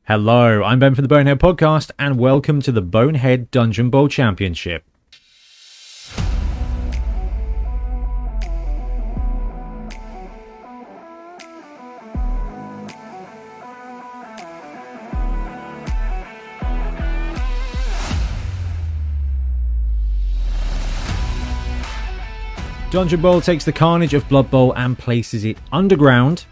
Hello, I'm Ben from the Bonehead Podcast, and welcome to the Bonehead Dungeon Bowl Championship. Dungeon Bowl takes the carnage of Blood Bowl and places it underground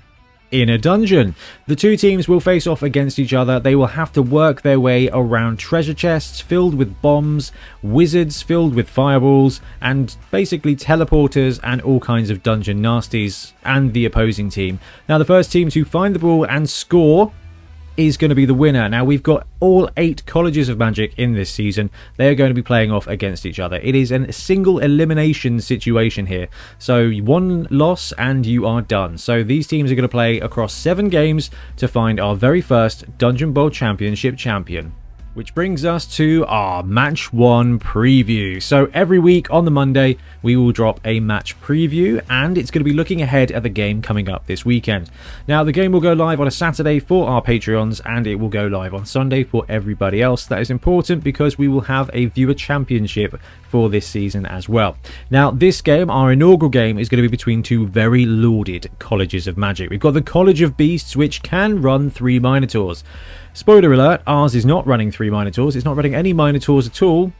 in a dungeon. The two teams will face off against each other. They will have to work their way around treasure chests filled with bombs, wizards filled with fireballs, and basically teleporters and all kinds of dungeon nasties and the opposing team. Now, the first team to find the ball and score is going to be the winner. Now, we've got all 8 colleges of magic in this season. They're going to be playing off against each other. It is a single elimination situation here. So one loss and you are done. So these teams are going to play across 7 games to find our very first Dungeon Bowl Championship champion. Which brings us to our Match 1 preview. So every week on the Monday, we will drop a match preview, and it's going to be looking ahead at the game coming up this weekend. Now, the game will go live on a Saturday for our Patreons, and it will go live on Sunday for everybody else. That is important because we will have a viewer championship for this season as well. Now, this game, our inaugural game, is going to be between 2 very lauded colleges of magic. We've got the College of Beasts, which can run 3 Minotaurs. Spoiler alert, ours is not running 3 Minotaurs. It's not running any Minotaurs at all.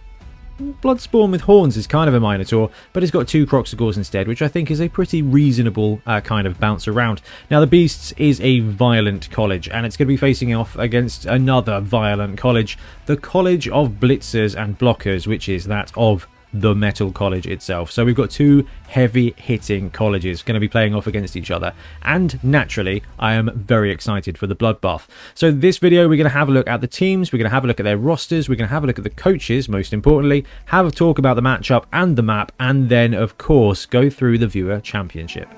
Bloodspawn with Horns is kind of a Minotaur, but it's got 2 Croxagores instead, which I think is a pretty reasonable kind of bounce around. Now, the Beasts is a violent college, and it's going to be facing off against another violent college, the College of Blitzers and Blockers, which is that of the Metal College itself. So we've got 2 heavy-hitting colleges going to be playing off against each other, and naturally I am very excited for the bloodbath. So this video, we're going to have a look at the teams, we're going to have a look at their rosters, we're going to have a look at the coaches, most importantly, have a talk about the matchup and the map, and then of course go through the viewer championship.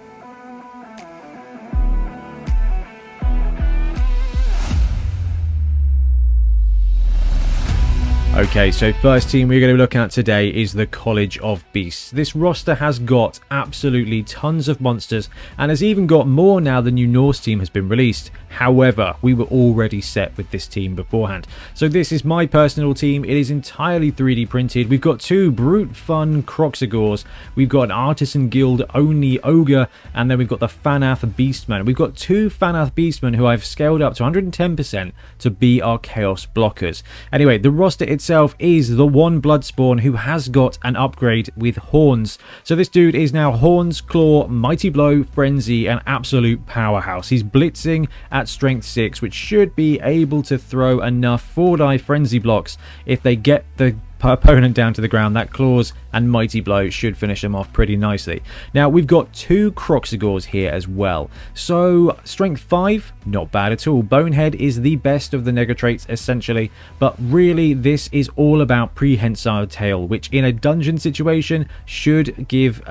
Okay, so first team we're going to be looking at today is the College of Beasts. This roster has got absolutely tons of monsters and has even got more now the new Norse team has been released. However, we were already set with this team beforehand. So this is my personal team. It is entirely 3D printed. We've got 2 brute fun Croxagores. We've got an Artisan Guild only Ogre, and then we've got the Fanath Beastman. We've got 2 Fanath Beastmen who I've scaled up to 110% to be our Chaos Blockers. Anyway, the roster itself is the one Bloodspawn who has got an upgrade with Horns. So this dude is now Horns, Claw, Mighty Blow, Frenzy, and absolute powerhouse. He's blitzing at strength 6, which should be able to throw enough 4-die frenzy blocks if they get the opponent down to the ground. That Claws and Mighty Blow should finish them off pretty nicely. Now, we've got 2 Croxagores here as well. So, strength 5, not bad at all. Bonehead is the best of the nega traits, essentially. But really, this is all about prehensile tail, which in a dungeon situation should give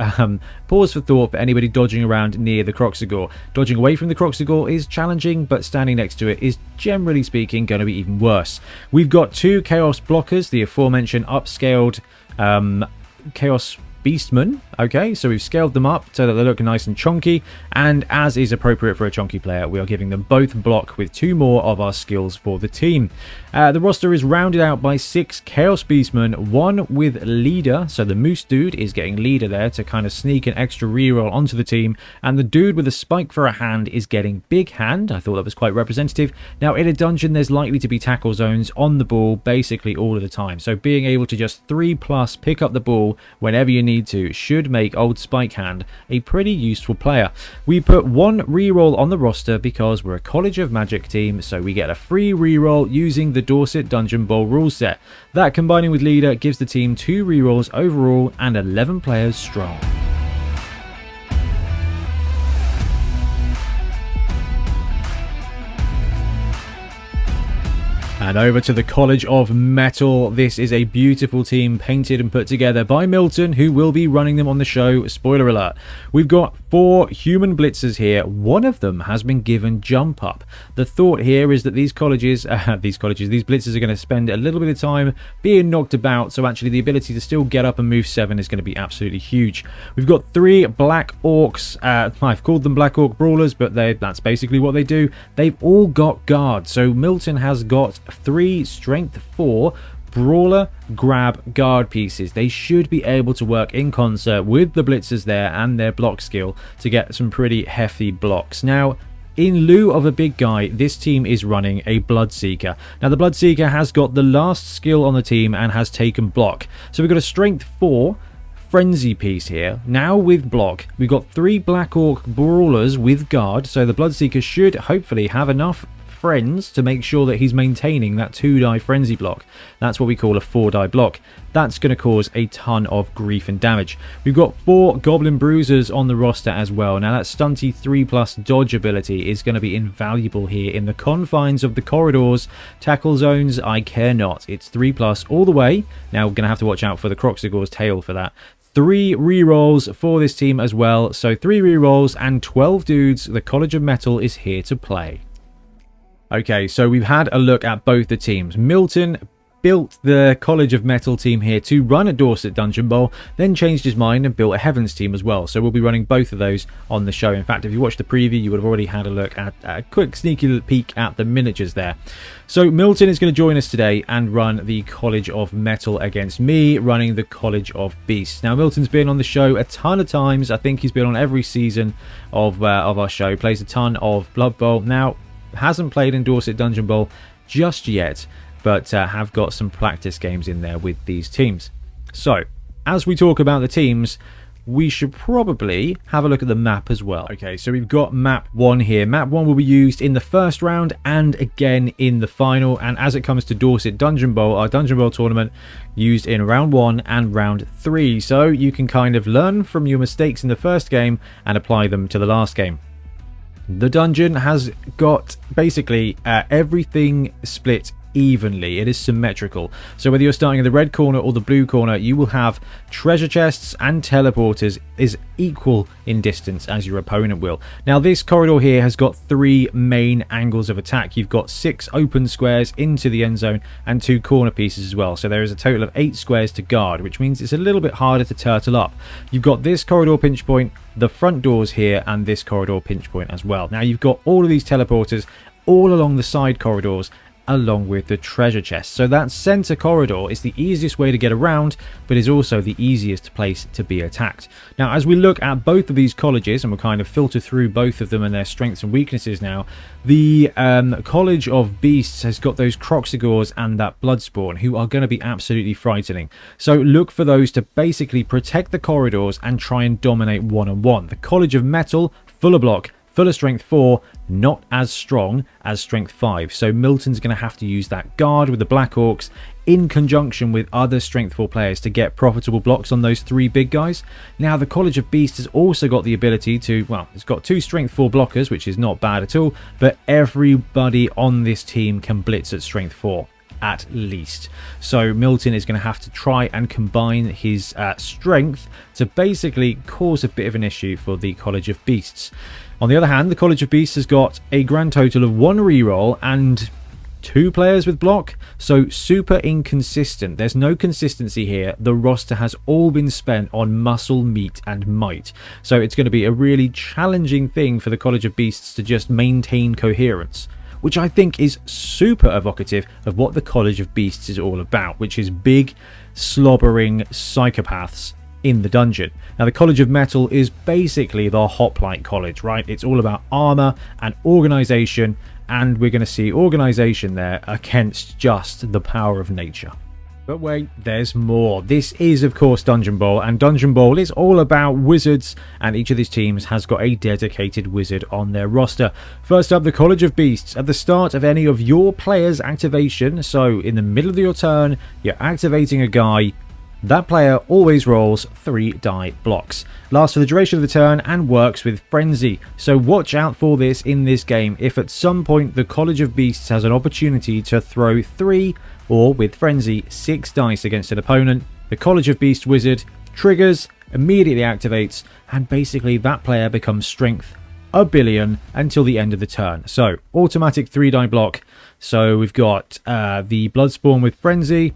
pause for thought for anybody dodging around near the Croxagore. Dodging away from the Croxagore is challenging, but standing next to it is, generally speaking, going to be even worse. We've got 2 Chaos Blockers, the aforementioned upscaled Chaos Beastmen. Okay, so we've scaled them up so that they look nice and chunky, and as is appropriate for a chunky player, we are giving them both block with 2 more of our skills for the team. The roster is rounded out by 6 Chaos Beastmen, 1 with Leader, so the Moose dude is getting Leader there to kind of sneak an extra reroll onto the team, and the dude with a spike for a hand is getting Big Hand. I thought that was quite representative. Now, in a dungeon, there's likely to be tackle zones on the ball basically all of the time, so being able to just 3+ pick up the ball whenever you need to should make old Spike Hand a pretty useful player. We put 1 reroll on the roster because we're a College of Magic team, so we get a free reroll using the Dorset Dungeon Bowl rule set. That, combining with Leader, gives the team 2 rerolls overall and 11 players strong. And over to the College of Metal. This is a beautiful team painted and put together by Milton, who will be running them on the show. Spoiler alert. We've got 4 human blitzers here. One of them has been given jump up. The thought here is that these blitzers are going to spend a little bit of time being knocked about, so actually the ability to still get up and move 7 is going to be absolutely huge. We've got 3 Black Orcs. I've called them Black Orc Brawlers, but that's basically what they do. They've all got guard, so Milton has got 3 strength 4 brawler grab guard pieces. They should be able to work in concert with the blitzers there and their block skill to get some pretty hefty blocks. Now, in lieu of a big guy, this team is running a Bloodseeker. Now, the Bloodseeker has got the last skill on the team and has taken block. So we've got a strength 4 frenzy piece here. Now with block, we've got 3 Black Orc Brawlers with guard. So the Bloodseeker should hopefully have enough friends to make sure that he's maintaining that 2-die frenzy block. That's what we call a 4-die block. That's going to cause a ton of grief and damage. We've got 4 Goblin Bruisers on the roster as well. Now that stunty 3+ dodge ability is going to be invaluable here in the confines of the corridors. Tackle zones, I care not. It's 3+ all the way. Now we're going to have to watch out for the Croxigor's tail for that. 3 rerolls for this team as well. So 3 rerolls and 12 dudes. The College of Metal is here to play. Okay, so we've had a look at both the teams. Milton built the College of Metal team here to run a Dorset Dungeon Bowl, then changed his mind and built a Heavens team as well. So we'll be running both of those on the show. In fact, if you watched the preview, you would have already had a look at a quick sneaky peek at the miniatures there. So Milton is going to join us today and run the College of Metal against me, running the College of Beasts. Now, Milton's been on the show a ton of times. I think he's been on every season of our show, plays a ton of Blood Bowl. Now, hasn't played in Dorset Dungeon Bowl just yet, but have got some practice games in there with these teams. So, as we talk about the teams, we should probably have a look at the map as well. Okay, so we've got map 1 here. Map 1 will be used in the first round and again in the final. And as it comes to Dorset Dungeon Bowl, our Dungeon Bowl tournament, used in round 1 and round 3. So you can kind of learn from your mistakes in the first game and apply them to the last game. The dungeon has got basically everything split evenly. It is symmetrical. So whether you're starting in the red corner or the blue corner, you will have treasure chests and teleporters is equal in distance as your opponent will. Now this corridor here has got 3 main angles of attack. You've got 6 open squares into the end zone and 2 corner pieces as well. So there is a total of 8 squares to guard, which means it's a little bit harder to turtle up. You've got this corridor pinch point, the front doors here, and this corridor pinch point as well. Now you've got all of these teleporters all along the side corridors along with the treasure chest. So that center corridor is the easiest way to get around, but is also the easiest place to be attacked. Now, as we look at both of these colleges, and we'll kind of filter through both of them and their strengths and weaknesses now, the College of Beasts has got those Croxigors and that Bloodspawn, who are going to be absolutely frightening. So look for those to basically protect the corridors and try and dominate one-on-one. The College of Metal, full of block, full of strength 4, not as strong as strength 5. So Milton's going to have to use that guard with the Black Orcs in conjunction with other strength 4 players to get profitable blocks on those 3 big guys. Now the College of Beasts has also got the ability to, well, it's got 2 strength 4 blockers, which is not bad at all, but everybody on this team can blitz at strength 4. At least. So Milton is going to have to try and combine his strength to basically cause a bit of an issue for the College of Beasts. On the other hand, the College of Beasts has got a grand total of 1 reroll and 2 players with block, so super inconsistent. There's no consistency here. The roster has all been spent on muscle, meat and might. So it's going to be a really challenging thing for the College of Beasts to just maintain coherence, which I think is super evocative of what the College of Beasts is all about, which is big, slobbering psychopaths in the dungeon. Now, the College of Metal is basically the Hoplite College, right? It's all about armor and organization, and we're going to see organization there against just the power of nature. But wait, there's more. This is, of course, Dungeon Bowl, and Dungeon Bowl is all about wizards, and each of these teams has got a dedicated wizard on their roster. First up, the College of Beasts. At the start of any of your players' activation, so in the middle of your turn, you're activating a guy. that player always rolls 3 die blocks, lasts for the duration of the turn, and works with Frenzy. So watch out for this in this game. If at some point the College of Beasts has an opportunity to throw 3, or with Frenzy 6 dice against an opponent, the College of Beasts wizard triggers, immediately activates, and basically that player becomes strength 1 billion until the end of the turn. So automatic 3 die block. So we've got the Bloodspawn with Frenzy.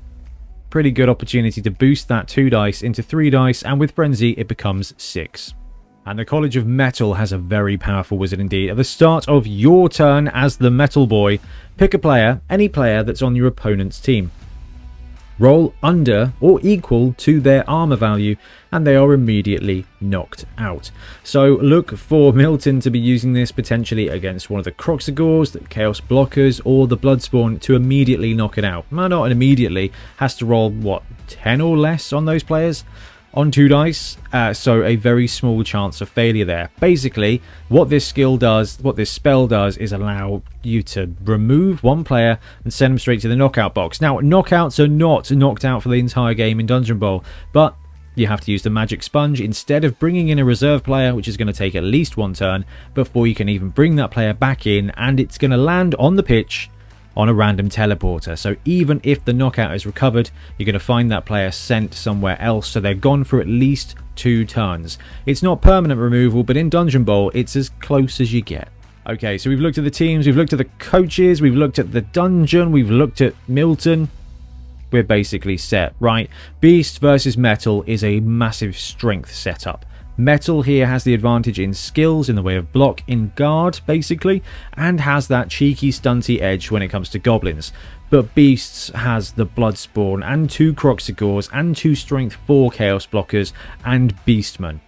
Pretty good opportunity to boost that 2 dice into 3 dice, and with Frenzy it becomes 6. And the College of Metal has a very powerful wizard indeed. At the start of your turn as the Metal Boy, pick a player, any player that's on your opponent's team. Roll under or equal to their armor value, and they are immediately knocked out. So look for Milton to be using this potentially against one of the Croxagores, the Chaos Blockers, or the Bloodspawn to immediately knock it out. Well, not immediately, has to roll, what, 10 or less on those players? On 2 dice, so a very small chance of failure there. Basically, what this skill does, what this spell does, is allow you to remove one player and send them straight to the knockout box. Now, knockouts are not knocked out for the entire game in Dungeon Bowl, but you have to use the Magic Sponge instead of bringing in a reserve player, which is going to take at least 1 turn before you can even bring that player back in, and it's going to land on the pitch on a random teleporter. So even if the knockout is recovered, you're going to find that player sent somewhere else, so they're gone for at least 2 turns. It's not permanent removal, but in Dungeon Bowl it's as close as you get. Okay, so we've looked at the teams, we've looked at the coaches, we've looked at the dungeon, we've looked at Milton. We're basically set, right? Beast versus Metal is a massive strength setup. Metal here has the advantage in skills in the way of block in guard, basically, and has that cheeky stunty edge when it comes to goblins. But Beasts has the Bloodspawn and 2 Croxagores and 2 strength 4 Chaos Blockers and Beastmen.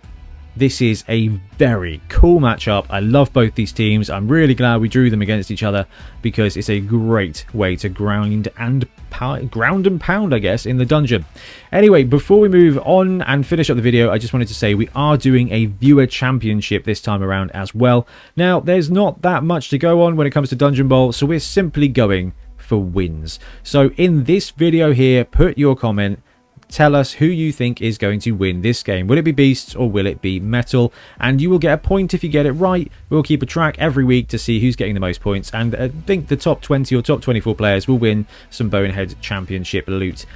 This is a very cool matchup. I love both these teams. I'm really glad we drew them against each other because it's a great way to ground and pound, I guess, in the dungeon. Anyway, before we move on and finish up the video, I just wanted to say we are doing a viewer championship this time around as well. Now, there's not that much to go on when it comes to Dungeon Bowl, so we're simply going for wins. So in this video here, put your comment. Tell us who you think is going to win this game. Will it be Beasts or will it be Metal? And you will get a point if you get it right. We'll keep a track every week to see who's getting the most points. And I think the top 20 or top 24 players will win some Bonehead Championship loot,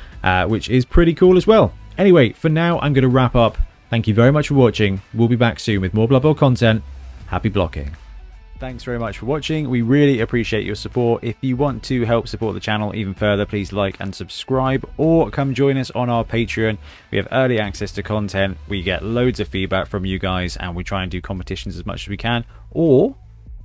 which is pretty cool as well. Anyway, for now, I'm going to wrap up. Thank you very much for watching. We'll be back soon with more Blood Bowl content. Happy blocking. Thanks very much for watching. We really appreciate your support. If you want to help support the channel even further, please like and subscribe, or come join us on our Patreon. We have early access to content, we get loads of feedback from you guys, and we try and do competitions as much as we can. Or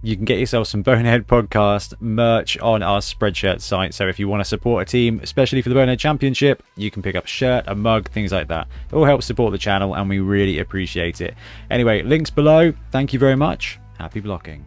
you can get yourself some Bonehead Podcast merch on our Spreadshirt site. So if you want to support a team, especially for the Bonehead Championship, you can pick up a shirt, a mug, things like that. It all helps support the channel and we really appreciate it. Anyway, links below. Thank you very much. Happy blocking.